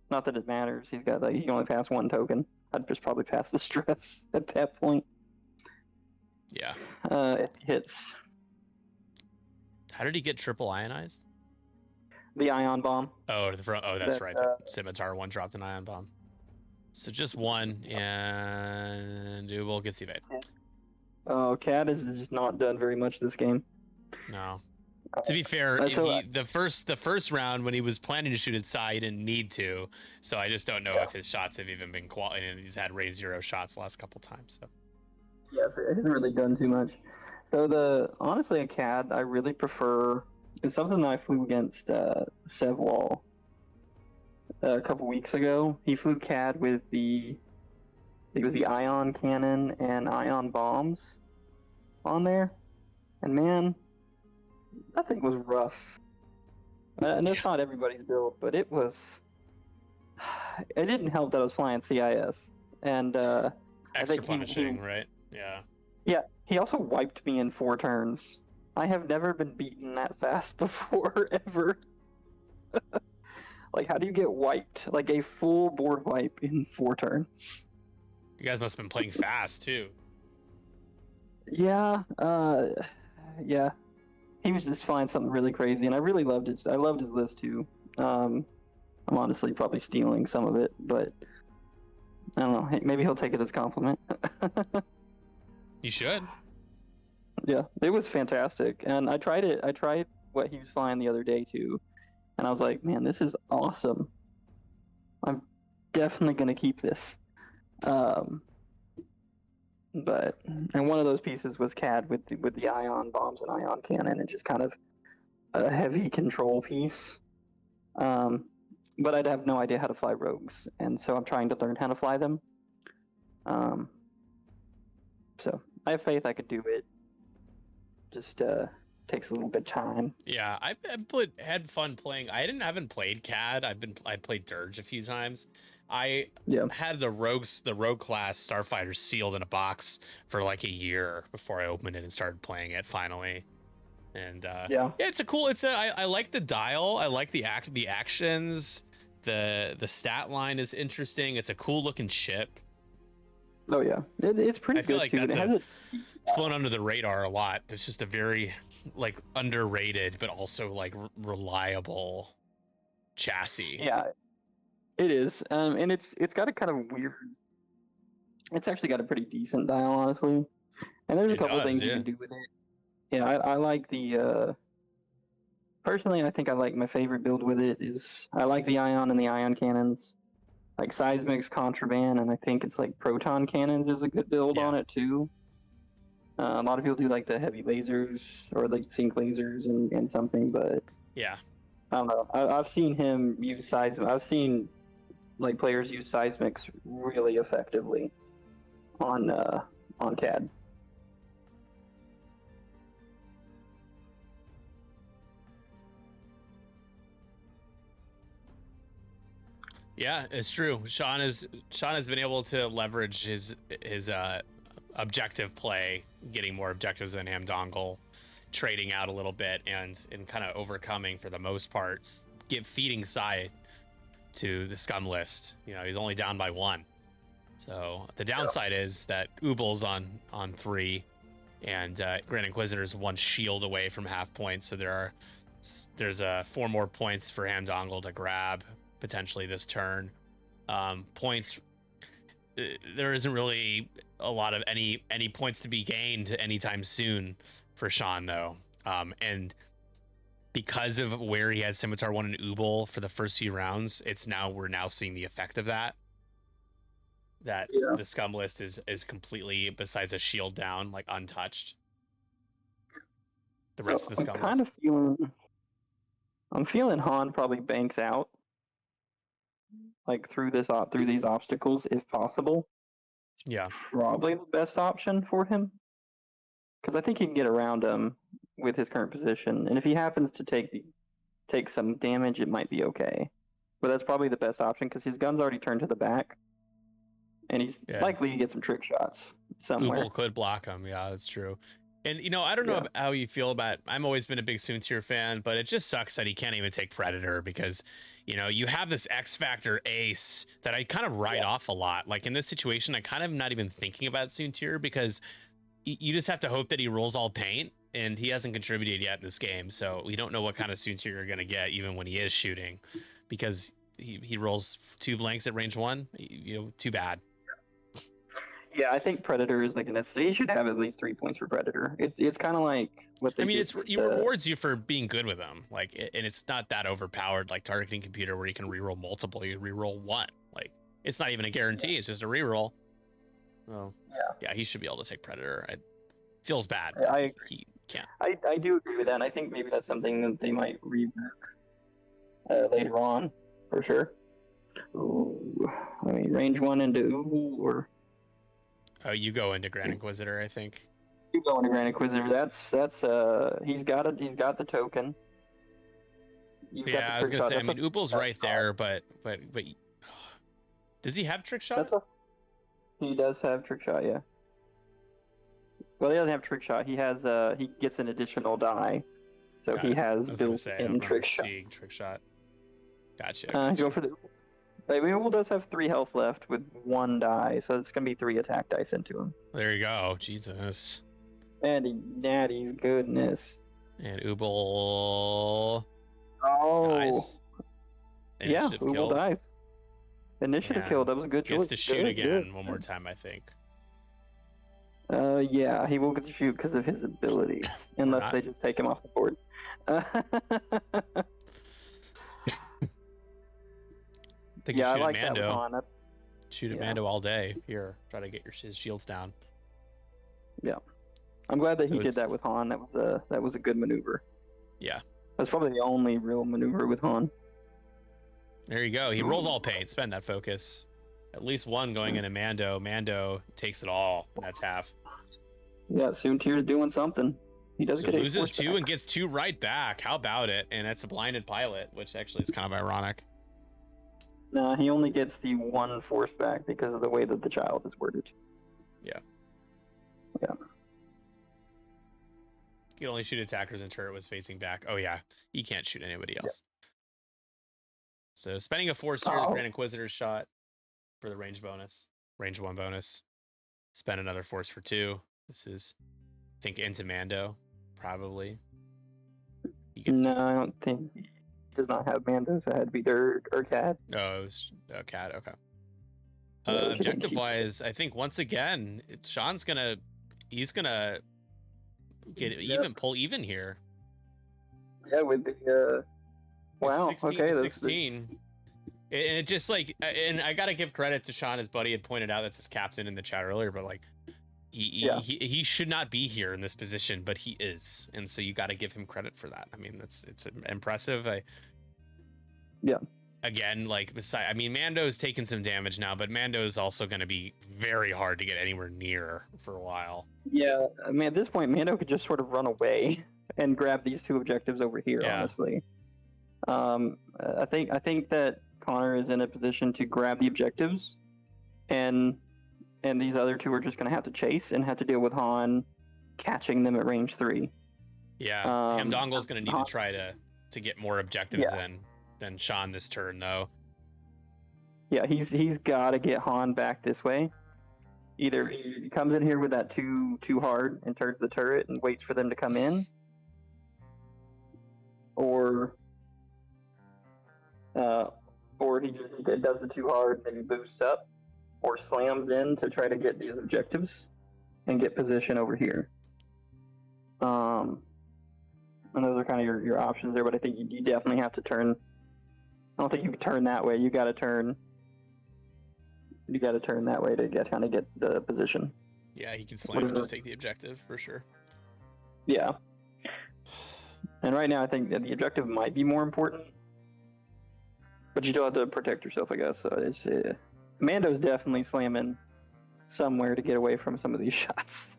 Not that it matters. He can only pass one token. I'd just probably pass the stress at that point. Yeah. If he hits How did he get triple ionized? the ion bomb. Oh, that's That, right. The Scimitar one dropped an ion bomb. So just one, and Ubel gets evade. Oh, Cad is just not done very much this game. No. To be fair, the first round when he was planning to shoot at Sai, he didn't need to. So I just don't know if his shots have even been quality. And he's had range 0 shots the last couple times. So Yeah, so it hasn't really done too much. So honestly, a CAD I really prefer is something that I flew against Sevwall a couple weeks ago. He flew CAD with the ion cannon and ion bombs on there, and man, that thing was rough. And it's not everybody's build, but it was. It didn't help that I was flying CIS, and I extra think punishing, right? Yeah. Yeah, he also wiped me in 4 turns. I have never been beaten that fast before, ever. Like, how do you get wiped? Like a full board wipe in 4 turns. You guys must have been playing fast too. Yeah, yeah. He was just flying something really crazy, and I really loved it. I loved his list too. I'm honestly probably stealing some of it, but I don't know. Maybe he'll take it as a compliment. You should. Yeah, it was fantastic, and I tried it. I tried what he was flying the other day too, and I was like, man, this is awesome. I'm definitely gonna keep this. But one of those pieces was CAD with the ion bombs and ion cannon, and just kind of a heavy control piece. But I'd have no idea how to fly rogues, and so I'm trying to learn how to fly them. So I have faith I could do it. Just takes a little bit of time. Yeah, I had fun playing. Haven't played CAD. I played Dirge a few times. I had the rogue class Starfighter sealed in a box for like a year before I opened it and started playing it finally. And I like the dial. I like the actions. The stat line is interesting. It's a cool looking ship. Oh yeah, it's pretty good. I feel like that's flown under the radar a lot. It's just a very like underrated but also like reliable chassis. Yeah, it is. And it's got a kind of weird. It's actually got a pretty decent dial, honestly. And there's a couple things you can do with it. Yeah, I like the. Personally, I think I like my favorite build with it is I like the ion and the ion cannons. Like Seismic's Contraband, and I think it's like Proton Cannons is a good build on it too. A lot of people do like the heavy lasers or like sync lasers and something, but yeah, I don't know. I've seen him use I've seen like players use Seismics really effectively on CAD. Yeah, it's true. Sean has been able to leverage his objective play, getting more objectives than Hamdongal, trading out a little bit and kind of overcoming for the most parts, feeding Sai to the scum list. You know, he's only down by 1. So the downside is that Ubel's on 3, and Grand Inquisitor's 1 shield away from half points. So there's 4 more points for Hamdongal to grab potentially this turn. Points there isn't really a lot of any points to be gained anytime soon for Sean though. And because of where he had Scimitar 1 and Ubel for the first few rounds, we're now seeing the effect of that. The scum list is completely, besides a shield down, like untouched. The rest of the scum list. I'm feeling Han probably banks out, like through these obstacles if possible. Yeah, probably the best option for him, because I think he can get around him with his current position, and if he happens to take some damage, it might be okay. But that's probably the best option because his gun's already turned to the back, and he's likely to get some trick shots somewhere. Ubel could block him. Yeah, that's true. And I don't know how you feel about. I've always been a big Soontir fan, but it just sucks that he can't even take Predator because, you have this X Factor ace that I kind of write off a lot. Like in this situation, I kind of not even thinking about Soontir because you just have to hope that he rolls all paint, and he hasn't contributed yet in this game. So we don't know what kind of Soontir you're gonna get even when he is shooting, because he rolls 2 blanks at range 1. Too bad. Yeah, I think Predator is like he should have at least 3 points for Predator. It's kind of like what they it rewards you for being good with him, and it's not that overpowered like targeting computer where you can reroll multiple. You reroll 1, like it's not even a guarantee. It's just a reroll. Oh yeah, he should be able to take Predator. It feels bad. He can't. I do agree with that. And I think maybe that's something that they might rework later on for sure. Ooh, I mean, range 1 into Ubel or. Oh, you go into Grand Inquisitor, I think. You go into Grand Inquisitor. That's he's got the token. I was gonna say. I mean, Ubel's right there, but does he have trick shot? He does have trick shot, yeah. Well, he doesn't have trick shot. He has he gets an additional die, so he has built-in trick shot. Trick shot. Gotcha. He's going for the. Ubel does have 3 health left with 1 die, so it's gonna be 3 attack dice into him. There you go. Jesus. Natty's goodness. And Ubel. Dies. Initiative Ubel killed. dies. Initiative killed. That was a good choice. Gets to shoot again one more time, I think. Yeah, he will get to shoot because of his ability, unless they just take him off the board. I like Mando. that with Han. Shoot at Mando all day. Here, try to get his shields down. Yeah, I'm glad that he did that with Han. That was a good maneuver. Yeah, that's probably the only real maneuver with Han. There you go. He rolls all paint. Spend that focus. At least 1 going into Mando. Mando takes it all, and that's half. Yeah, Soontir's doing something. He does get loses 2 and gets 2 right back. How about it? And that's a blinded pilot, which actually is kind of ironic. Nah, he only gets the 1 force back because of the way that the child is worded. Yeah. Yeah. He could only shoot attackers and turret was facing back. Oh yeah, he can't shoot anybody else. Yeah. So spending a force here, the Grand Inquisitor's shot for the range bonus, range 1 bonus. Spend another force for 2. This is, I think, into Mando, probably. I don't think he does not have Mando, so it had to be Dirk or Cad. Oh, it was Cad, okay. Objective-wise, I think once again, Sean's he's gonna get pull even here. Yeah, with the wow, 16 okay, 16. And it just and I gotta give credit to Sean. His buddy had pointed out that's his captain in the chat earlier, but he should not be here in this position, but he is, and so you got to give him credit for that. I mean, it's impressive. Again, Mando's taken some damage now, but Mando's also going to be very hard to get anywhere near for a while. Yeah, I mean, at this point, Mando could just sort of run away and grab these 2 objectives over here. Yeah. Honestly, I think that Connor is in a position to grab the objectives, and these other 2 are just going to have to chase and have to deal with Han catching them at range 3. Yeah, Hamdongal's going to need to try to get more objectives than Sean this turn, though. Yeah, he's got to get Han back this way. Either he comes in here with that too hard and turns the turret and waits for them to come in, or he does the too hard and then he boosts up or slams in to try to get these objectives and get position over here. And those are kind of your options there, but I think you definitely have to turn. I don't think you can turn that way. You got to turn. You got to turn that way to get the position. Yeah, he can slam and just take the objective for sure. Yeah. And right now, I think that the objective might be more important, but you still have to protect yourself, I guess. So it's Mando's definitely slamming somewhere to get away from some of these shots.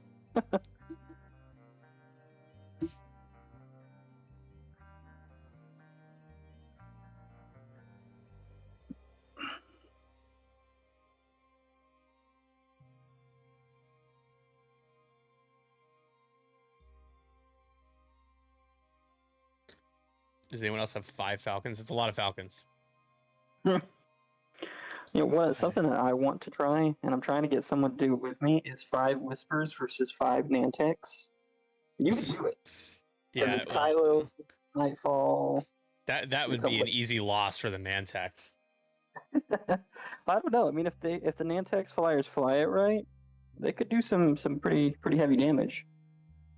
Does anyone else have 5 Falcons? It's a lot of Falcons. Something that I want to try, and I'm trying to get someone to do it with me, is 5 Whispers versus 5 Nantex. You can do it. Yeah, it's Kylo, Nightfall. That would be an easy loss for the Nantex. I don't know. I mean, if the Nantex flyers fly it right, they could do some pretty heavy damage.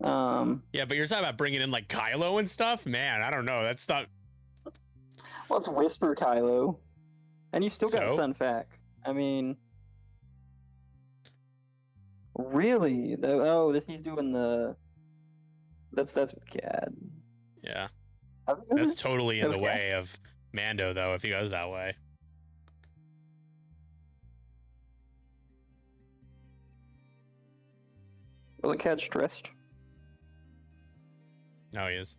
Yeah, but you're talking about bringing in like Kylo and stuff. Man, I don't know. That's not. Well, it's Whisper Kylo, and you still got Sunfac. I mean, really? He's doing the. That's with Cad. Yeah, that's totally in the way of Mando, though. If he goes that way. Will the Cad stressed? No, he is.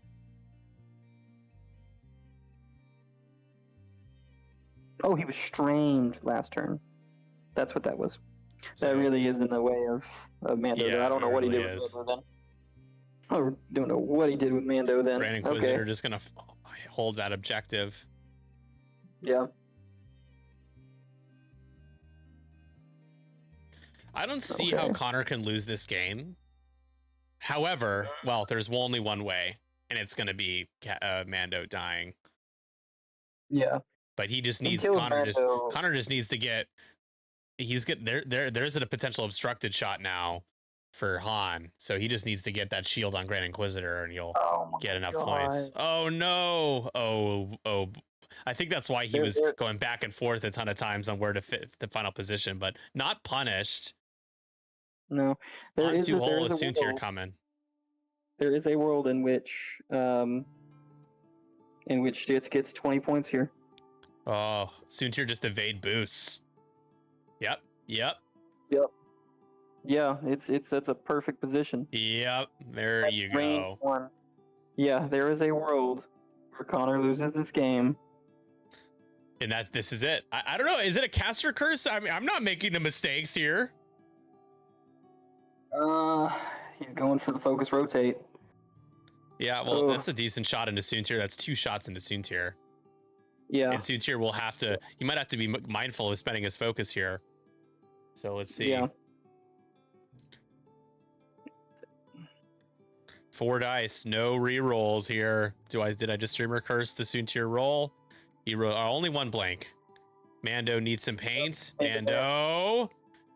Oh, he was strained last turn. That's what that was. So that really is in the way of Mando. Yeah, I don't know what he did with Mando then. I don't know what he did with Mando then. Grand Inquisitor just gonna hold that objective. Yeah. I don't see how Connor can lose this game. However, well, there's only one way, and it's going to be Mando dying. Yeah. But he just needs Connor just needs to get. There's a potential obstructed shot now for Han, so he just needs to get that shield on Grand Inquisitor, and he'll get enough points. Oh no! Oh! I think that's why he was going back and forth a ton of times on where to fit the final position, but not punished. No, there is a Soontir coming. There is a world in which Stitz gets 20 points here. Oh, Soontir just evade boosts. Yep. Yeah, that's a perfect position. Yep, that's you go. One. Yeah, there is a world where Connor loses this game. And this is it. I don't know. Is it a caster curse? I mean, I'm not making the mistakes here. He's going for the focus rotate. Yeah, well, that's a decent shot into Soontir. That's 2 shots into Soontir. Yeah. And Soontir will have to. He might have to be mindful of spending his focus here. So let's see. Yeah. 4 dice, no re-rolls here. Did I just streamer curse the Soontir roll? He rolled only 1 blank. Mando needs some paint. Mando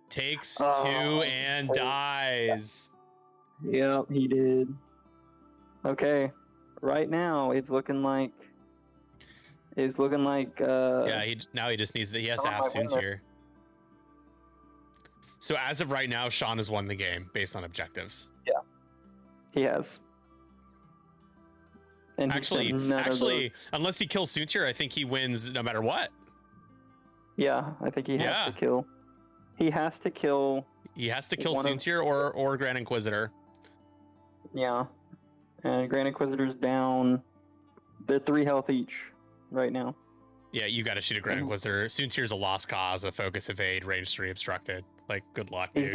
takes 2 and dies. Yeah, he did. Okay, right now it's looking like. Yeah, he just needs that. He has to have Soontir. So as of right now, Sean has won the game based on objectives. Yeah, he has. And actually, unless he kills Soontir, I think he wins no matter what. Yeah, I think he has to kill. He has to kill. He has to kill Soontir or Grand Inquisitor. Yeah, and Grand Inquisitor's down. They're 3 health each right now. Yeah, you got to shoot a Grand Inquisitor. Soontir's a lost cause, a focus evade, range 3 obstructed. Like, good luck, dude.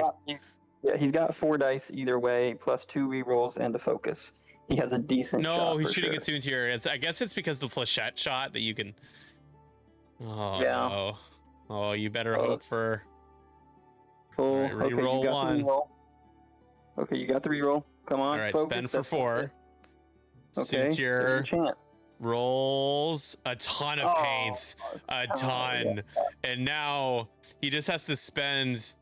He's got 4 dice either way, plus 2 rerolls and a focus. He has a decent shot. No, he's shooting at Soontir. I guess it's because the flechette shot that you can. Oh no! Oh, you better hope for. Full reroll 1. Okay, you got the reroll. Come on. All right, spend for 4. Okay, Soontir rolls a ton of paint, a ton, and now He just has to spend.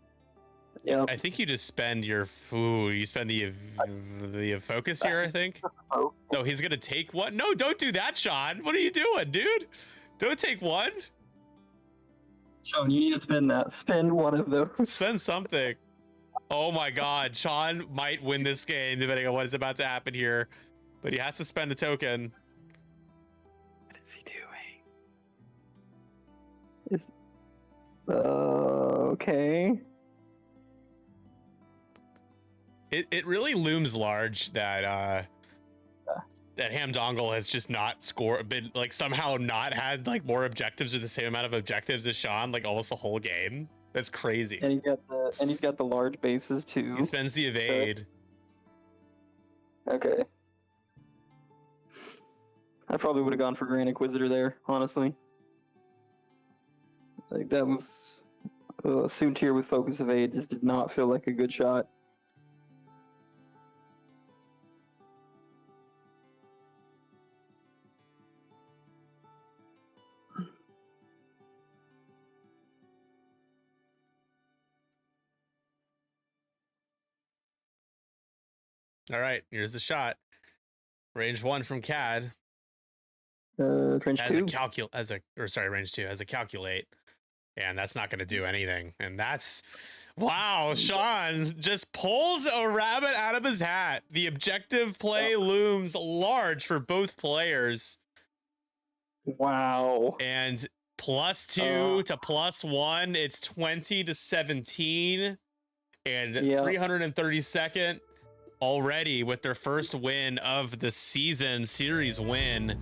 Yep. I think you just spend your food. You spend the focus here. I think. Oh. No, he's gonna take one. No, don't do that, Sean. What are you doing, dude? Don't take one. Sean, you need to spend that. Spend one of those. Spend something. Oh my God, Sean might win this game depending on what is about to happen here, but he has to spend a token. What is he doing? Okay. It really looms large that that Hamdongal has just not been like somehow not had like more objectives or the same amount of objectives as Sean like almost the whole game. That's crazy. And he's got the large bases too. He spends the evade. Okay. I probably would have gone for Grand Inquisitor there, honestly. Like that was Soontir with Focus Evade just did not feel like a good shot. All right, here's the shot. Range 1 from CAD. Range As 2. range 2 as a calculate. And that's not going to do anything. And that's, wow, Sean just pulls a rabbit out of his hat. The objective play looms large for both players. Wow. And +2 to +1, it's 20 to 17. And 332nd already with their first win of the season, series win.